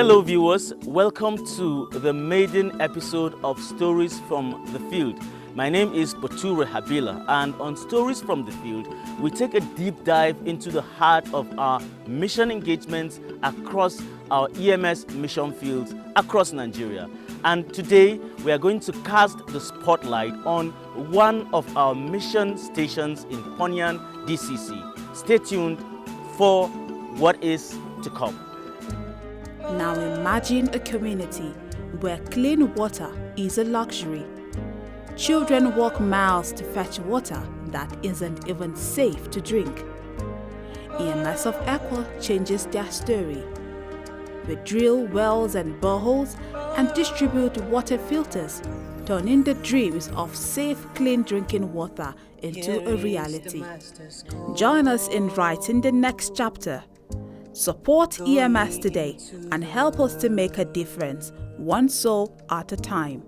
Hello viewers, welcome to the maiden episode of Stories from the Field. My name is Bature Habila, and on Stories from the Field, we take a deep dive into the heart of our mission engagements across our EMS mission fields across Nigeria. And today, we are going to cast the spotlight on one of our mission stations in Ponyan, DCC. Stay tuned for what is to come. Now imagine a community where clean water is a luxury. Children walk miles to fetch water that isn't even safe to drink. EMS of Equa changes their story. We drill wells and boreholes and distribute water filters, turning the dreams of safe, clean drinking water into a reality. Join us in writing the next chapter. Support EMS today and help us to make a difference, one soul at a time.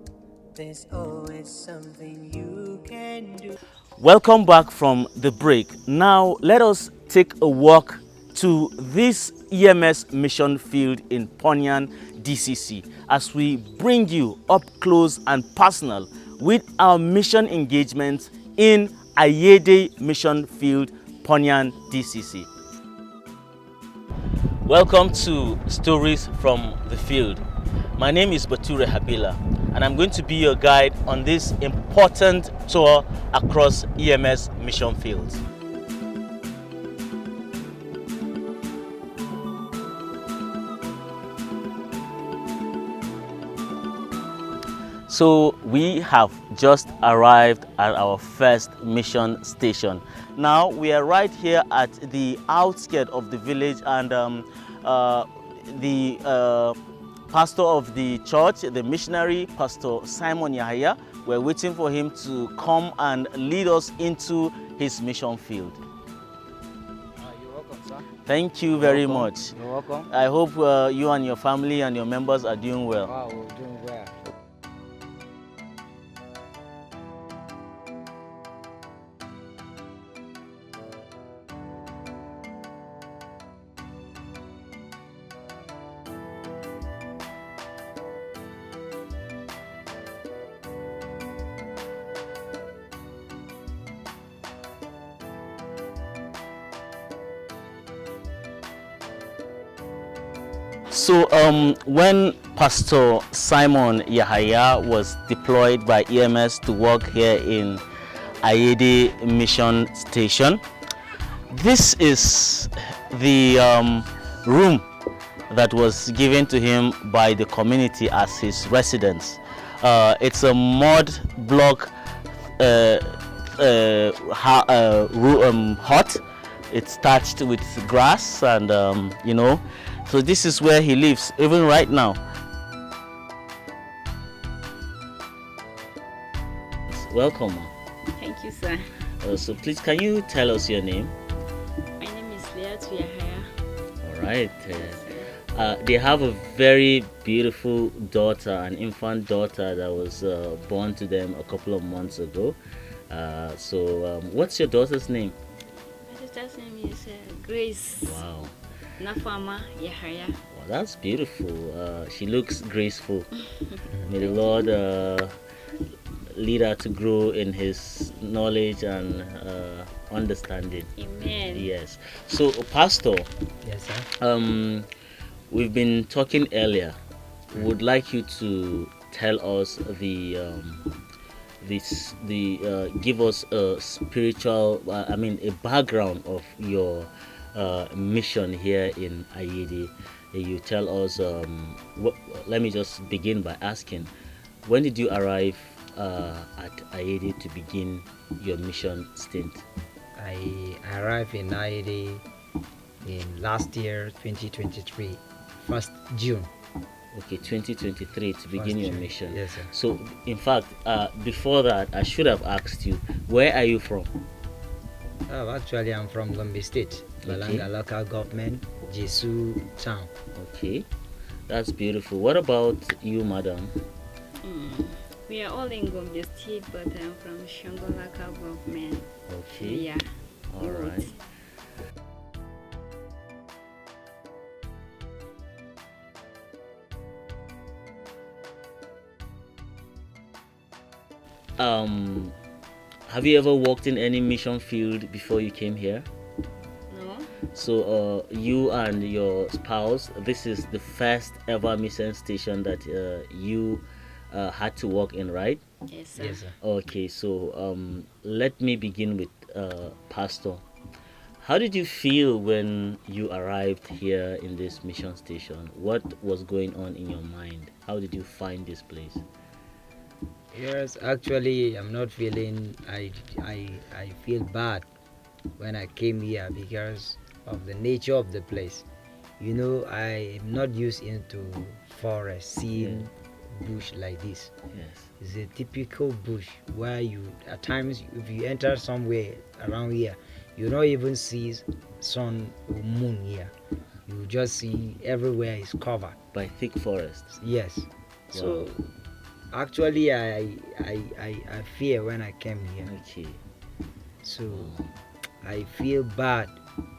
There's always something you can do. Welcome back from the break. Now let us take a walk to this EMS mission field in Ponyan, DCC, as we bring you up close and personal with our mission engagements in Ayede mission field, Ponyan, DCC. Welcome to Stories from the Field. My name is Bature Habila, and I'm going to be your guide on this important tour across EMS mission fields. So we have just arrived at our first mission station. Now we are right here at the outskirts of the village, and the pastor of the church, the missionary, Pastor Simon Yahaya, we're waiting for him to come and lead us into his mission field. You're welcome, sir. Thank you very much. You're welcome. I hope you and your family and your members are doing well. Wow, we're doing well. So when Pastor Simon Yahaya was deployed by EMS to work here in Aedi mission station, this is the room that was given to him by the community as his residence. It's a mud block hut. It's thatched with grass, and so this is where he lives even right now. Welcome. Thank you, sir. So please, can you tell us your name? My name is Leatu Yahaya. All right. They have a very beautiful daughter, an infant daughter that was born to them a couple of months ago. What's your daughter's name? My daughter's name is Grace. Wow. Nafama Yahaya. Wow, that's beautiful. She looks graceful. May the Lord lead her to grow in His knowledge and understanding. Amen. Yes. So, Pastor. Yes, sir. We've been talking earlier. Would like you to tell us give us a spiritual, a background of your mission here in Ayede. You tell us. Let me just begin by asking, when did you arrive at Ayede to begin your mission stint? I arrived in Aedi in last year, 2023, 1st June. Okay, 2023 to begin your June. mission. Yes, sir. So, in fact, before that, I should have asked you, where are you from? Oh, actually, I'm from Gombe State, Balanga local government, Jesu town. Okay, that's beautiful. What about you, madam? We are all in Gombe State, but I'm from Shango local government. Okay. Yeah. All right. um, have you ever worked in any mission field before you came here? No. So you and your spouse, this is the first ever mission station that you had to work in, right? Yes, sir. Yes, sir. Okay, so let me begin with Pastor. How did you feel when you arrived here in this mission station? What was going on in your mind? How did you find this place? Yes, actually, I'm not feeling. I feel bad when I came here because of the nature of the place. You know, I'm not used into forest, seeing bush like this. Yes. It's a typical bush where you, at times, if you enter somewhere around here, you don't even see sun or moon here. You just see everywhere is covered. By thick forests. Yes. So actually, I fear when I came here. Okay. So I feel bad,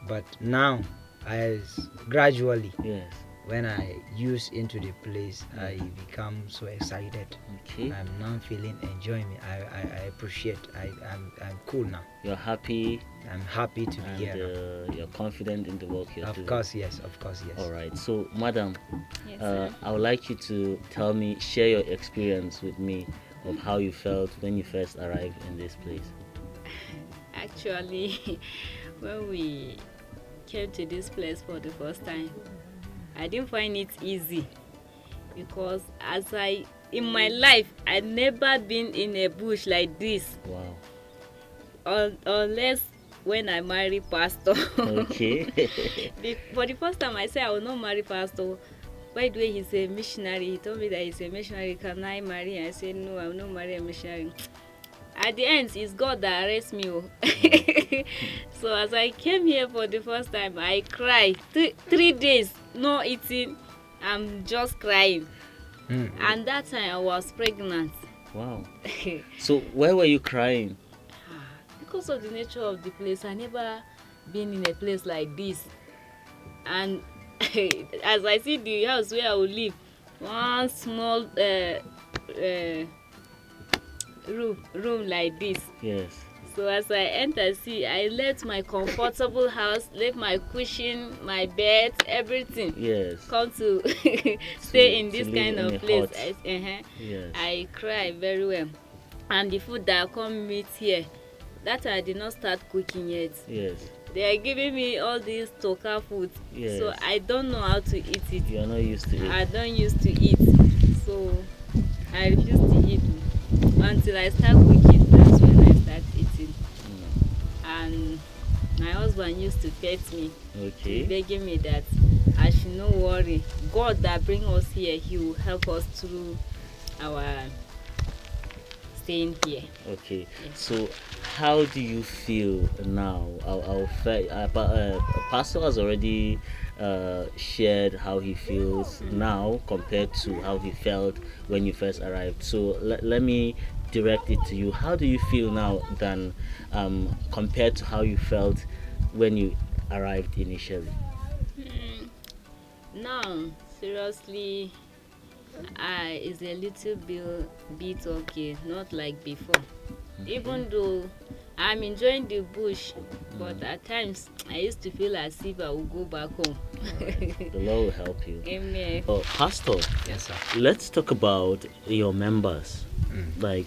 but now as gradually Yes. when I use into the place, I become so excited. Okay. I'm now feeling enjoyment. I appreciate. I'm cool now. You're happy I'm happy to be and here. you're confident in the work you're Of doing. course, yes. Of course, yes. All right. So, madam, Yes, sir. I would like you to share your experience with me of how you felt when you first arrived in this place. Actually, when we came to this place for the first time, I didn't find it easy because in my life, I never been in a bush like this. Wow. Unless when I marry pastor. Okay. For the first time, I said I will not marry pastor. By the way, he's a missionary. He told me that he's a missionary. Can I marry? I said no, I will not marry a missionary. At the end, it's God that arrests me. So as I came here for the first time, I cried. 3 days, no eating. I'm just crying. And that time I was pregnant. Wow. So where were you crying? Because of the nature of the place, I never been in a place like this. And as I see the house where I will live, one small room like this. Yes. So as I enter, see, I left my comfortable house, left my cushion, my bed, everything. Yes. Come to stay in to this live kind in of a place. hut. Yes. I cry very well. And the food that I come meet here, that I did not start cooking yet. Yes. They are giving me all these toka food. Yes. So I don't know how to eat it. You are not used to it. I don't used to eat. So I refuse to eat until I start cooking. That's when I start eating. And my husband used to pet me, Okay. begging me that I should not worry. God that bring us here, He will help us through our staying here. Okay. Yes. So how do you feel now? Pastor has already shared how he feels now compared to how he felt when you first arrived. So let me direct it to you. How do you feel now than compared to how you felt when you arrived initially? Now, seriously, it's a little bit okay, not like before. Even though I'm enjoying the bush, but at times I used to feel as if I would go back home. The Lord will help you. Amen. Pastor, Yes, sir. let's talk about your members. Like,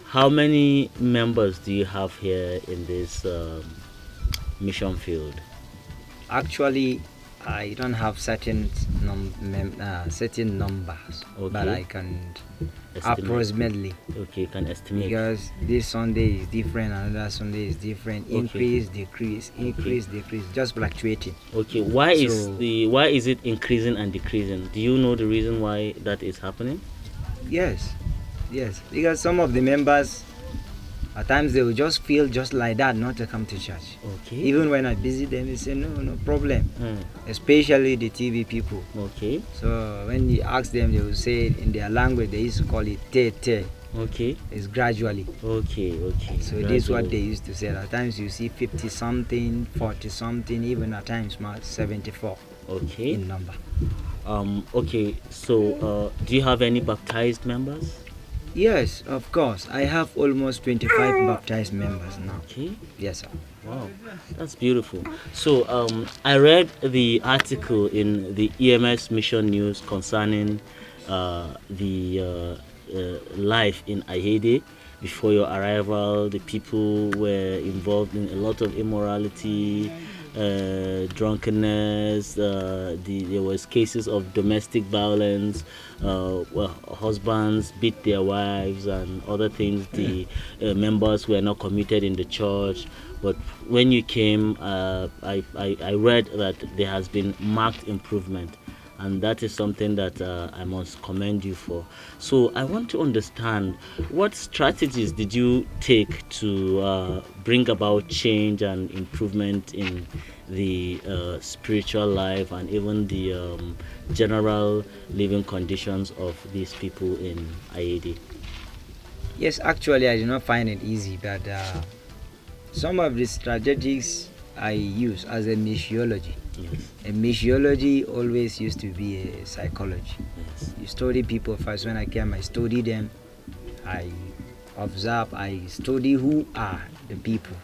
how many members do you have here in this mission field? Actually, I don't have certain numbers, but Okay. I can Estimate. approximately, Okay, you can estimate. because this Sunday is different, another Sunday is different. Okay. Increase, decrease, increase, decrease, just fluctuating. Okay, why So- is it increasing and decreasing? Do you know the reason why that is happening? Yes, because some of the members, at times they will just feel just like that, not to come to church. Okay. Even when I visit them, they say no problem. Hmm. Especially the TV people. Okay. So when you ask them, they will say in their language they used to call it te. Okay. It's gradually. Okay. So this is what they used to say. At times you see 50 something, 40 something, even at times 74 Okay. in number. Okay. So, do you have any baptized members? Yes, of course. I have almost 25 baptized members now. Okay. Yes, sir. Wow, that's beautiful. So, I read the article in the EMS Mission News concerning the life in Ayede before your arrival. The people were involved in a lot of immorality, drunkenness. There was cases of domestic violence. Husbands beat their wives and other things. The members were not committed in the church. But when you came, I read that there has been marked improvement, and that is something that I must commend you for. So I want to understand, what strategies did you take to bring about change and improvement in the spiritual life and even the general living conditions of these people in Aedi? Yes, actually, I did not find it easy, but some of the strategies I use as a missiology. Yes. A missiology always used to be a psychology. Yes. You study people first. When I came, I study them. I observe. I study who are the people,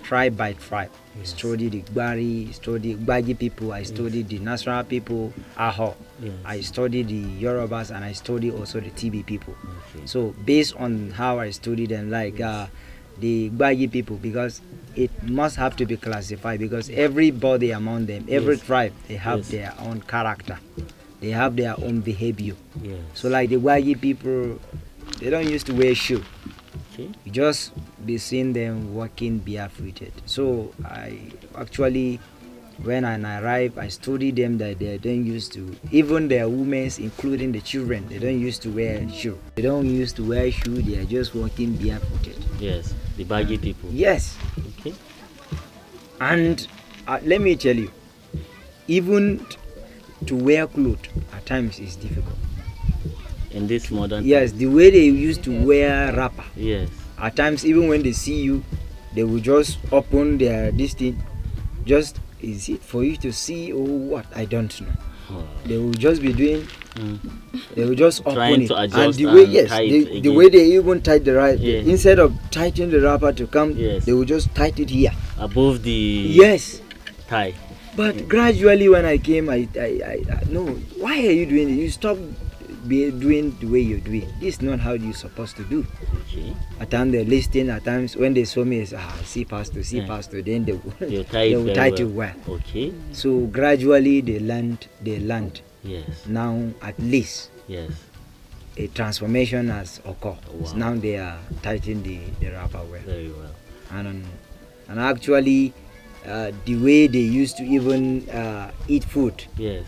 tribe by tribe. Yes. Study the Gbari, study Gbagi people. I study the Nasra people, Aho. Yes. I study the Yorubas, and I study also the TB people. Okay. So based on how I study them, like the Gbagi people, because it must have to be classified, because everybody among them, every Yes. tribe, they have Yes. their own character, they have their own behavior. Yes. So like the Gbagi people, they don't used to wear shoe. Okay. You just be seeing them walking barefooted. So I actually, when I arrive, I study them that they don't used to, even their women, including the children, they don't used to wear shoe. They don't used to wear shoe. They are just walking barefooted. Yes, the baggy people. Yes, Okay. and let me tell you, even to wear clothes at times is difficult. In this modern. Yes, the way they used to wear wrapper. Yes. At times, even when they see you, they will just open their this thing. Just, is it for you to see or what? I don't know. Wow. They will just be doing. Mm. They will just open Trying it, to and adjust the way and yes, tie it the again. way they even tied the right. Yeah. Instead of tightening the wrapper to come, Yes. they will just tight it here. Above the Yes. tie. But gradually, when I came, I no. Why are you doing it? You stop doing the way you're doing. This is not how you're supposed to do. Okay. At times they listen. At times when they saw me, they say, see pastor, see Yeah. pastor. Then they will They'll tie they it will very tie it well. well. Okay. So gradually they learned. Yes. Now at least Yes. a transformation has occurred. Wow. Now they are tightening the wrapper well. Very well. And actually the way they used to even eat food, Yes.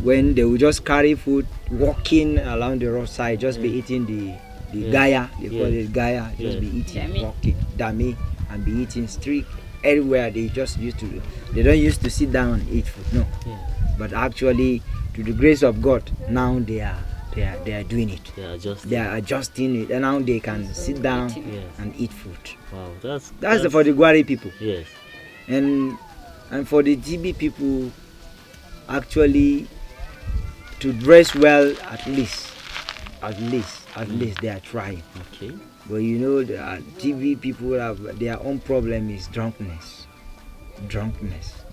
when they would just carry food walking along the roadside, just be eating the Yes. gaya, they call Yes. it gaya, just Yes. be eating, Dami. walking, dami, and be eating streak everywhere. They just used to, they don't used to sit down and eat food, no. Yeah. But actually, to the grace of God, now they are doing it. They are just. They are adjusting it, and now they can sit down Yes. and eat food. Wow. That's for the Gwari people. Yes. And for the TB people, actually, to dress well, at least they are trying. Okay. But you know, the TB people have their own problem is drunkenness.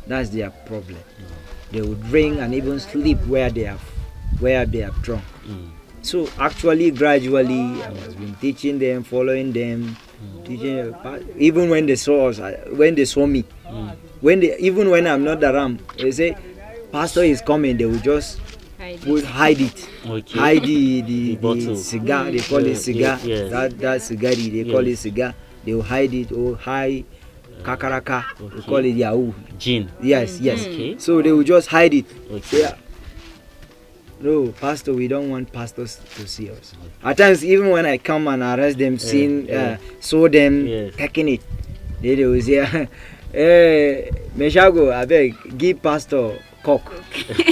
That's their problem. They will drink and even sleep where they have drunk. Mm. So actually, gradually, I was been teaching them, following them, teaching them. Even when they saw us, when they saw me, even when I'm not around, they say, "Pastor is coming." They will just hide it, Okay. hide the bottle. cigar. They call it cigar. Yes. That cigar, they call it Yes. cigar. They will hide it or hide kakaraka. They Okay. call it yahoo. Gin. Yes. Okay. So they will just hide it. Okay. Yeah. No, pastor, we don't want pastors to see us. At times, even when I come and arrest them, saw them Yes. taking it, they will say, "Hey, Meshago, I beg, give pastor cock."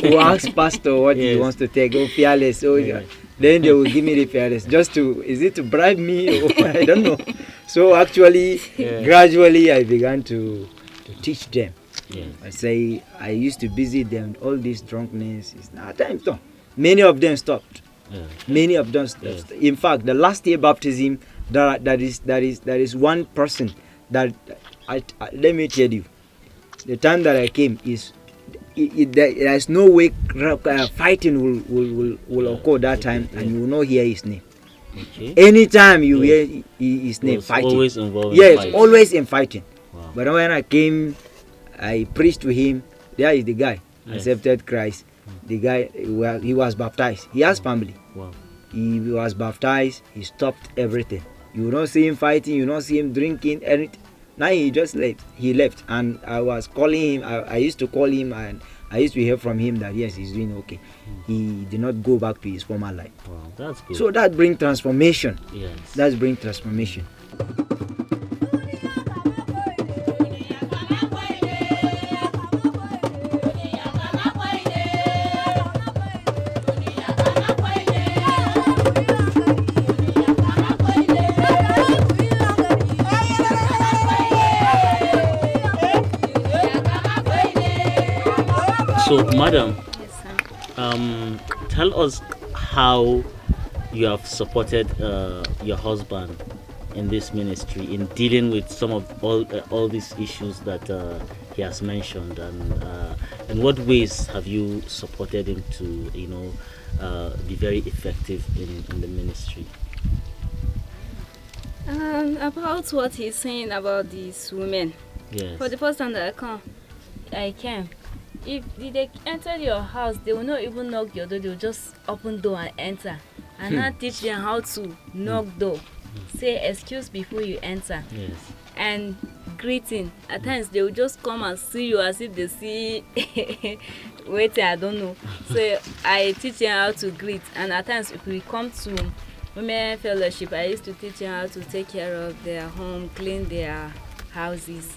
Who ask pastor what he Yes. wants to take? Oh, fearless. Oh, Yeah. Then they will give me the fearless. Is it to bribe me? Or I don't know. So actually, Yeah. gradually, I began to teach them. Yes. I say I used to visit them. All this drunkenness is at times no. Many of them stopped. Many of them. In fact, the last year baptism, that is one person that let me tell you, the time that I came is there is no way fighting will occur that time, and you will not hear his name. Okay. Anytime you hear his name, fighting. Always involved. Yes, always in fighting. Wow. But when I came, I preached to him. There is the guy, accepted Christ. The guy, well, he was baptized. He has family. Wow. He was baptized. He stopped everything. You don't see him fighting. You don't see him drinking anything. Now he just left. He left, and I was calling him. I used to call him, and I used to hear from him that yes, he's doing okay. He did not go back to his former life. Wow, that's good. So that brings transformation. Yes. That brings transformation. So, madam, Yes, sir. tell us how you have supported your husband in this ministry in dealing with some of all these issues that he has mentioned, and in what ways have you supported him to be very effective in the ministry? About what he's saying about these women. Yes. For the first time that I came. If they enter your house, they will not even knock your door. They will just open door and enter, and not teach them how to knock door. Say excuse before you enter. Yes. And greeting. At times they will just come and see you as if they see waiting. I don't know. So I teach them how to greet. And at times if we come to women fellowship, I used to teach them how to take care of their home, clean their houses.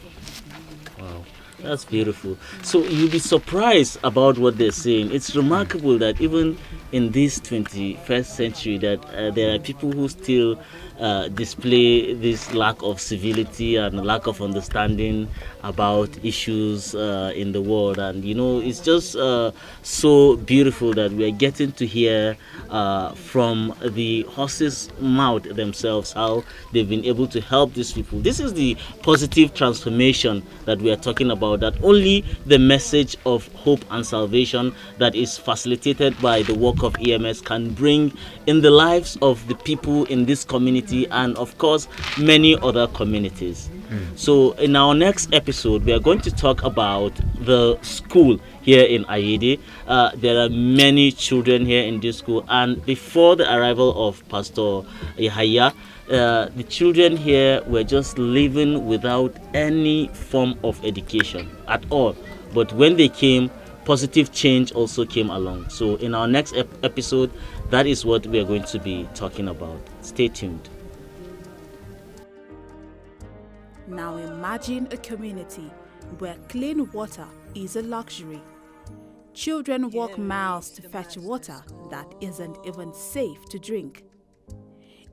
Wow. That's beautiful. So you'll be surprised about what they're saying. It's remarkable that even in this 21st century that there are people who still display this lack of civility and lack of understanding about issues in the world. And it's just so beautiful that we are getting to hear from the horse's mouth themselves how they've been able to help these people. This is the positive transformation that we are talking about, that only the message of hope and salvation that is facilitated by the work of EMS can bring in the lives of the people in this community and of course many other communities. So in our next episode we are going to talk about the school here in Ayede. There are many children here in this school, and before the arrival of Pastor Yahaya, the children here were just living without any form of education at all. But when they came, positive change also came along. So in our next episode, that is what we are going to be talking about. Stay tuned. Now imagine a community where clean water is a luxury. Children walk miles to fetch water that isn't even safe to drink.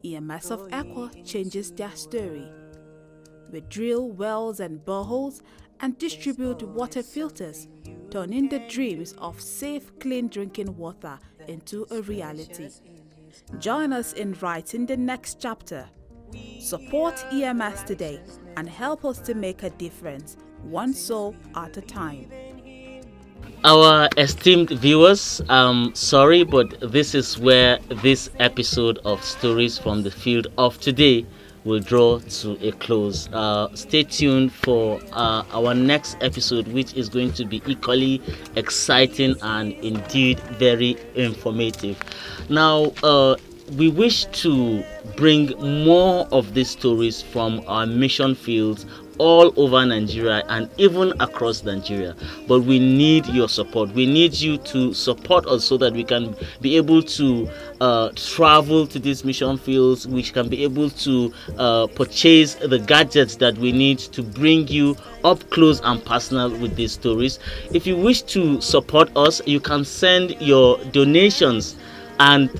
EMS of Aqua changes their story. We drill wells and boreholes and distribute water filters, turning the dreams of safe, clean drinking water into a reality. Join us in writing the next chapter. Support EMS today and help us to make a difference, one soul at a time. Our esteemed viewers, I'm sorry, but this is where this episode of Stories from the Field of today will draw to a close. Stay tuned for our next episode, which is going to be equally exciting and indeed very informative. Now, we wish to bring more of these stories from our mission fields all over Nigeria and even across Nigeria, but we need your support. We need you to support us so that we can be able to travel to these mission fields, which can be able to purchase the gadgets that we need to bring you up close and personal with these stories. If you wish to support us, you can send your donations and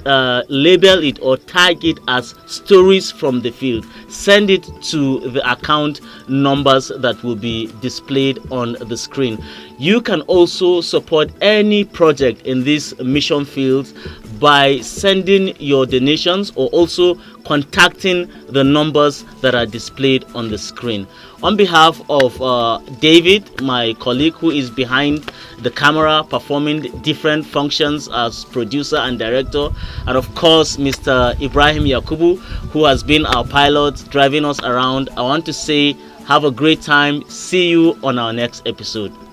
label it or tag it as Stories from the Field. Send it to the account numbers that will be displayed on the screen. You can also support any project in these mission fields by sending your donations or also contacting the numbers that are displayed on the screen. On behalf of David, my colleague who is behind the camera performing different functions as producer and director, and of course Mr. Ibrahim Yakubu, who has been our pilot driving us around, I want to say have a great time. See you on our next episode.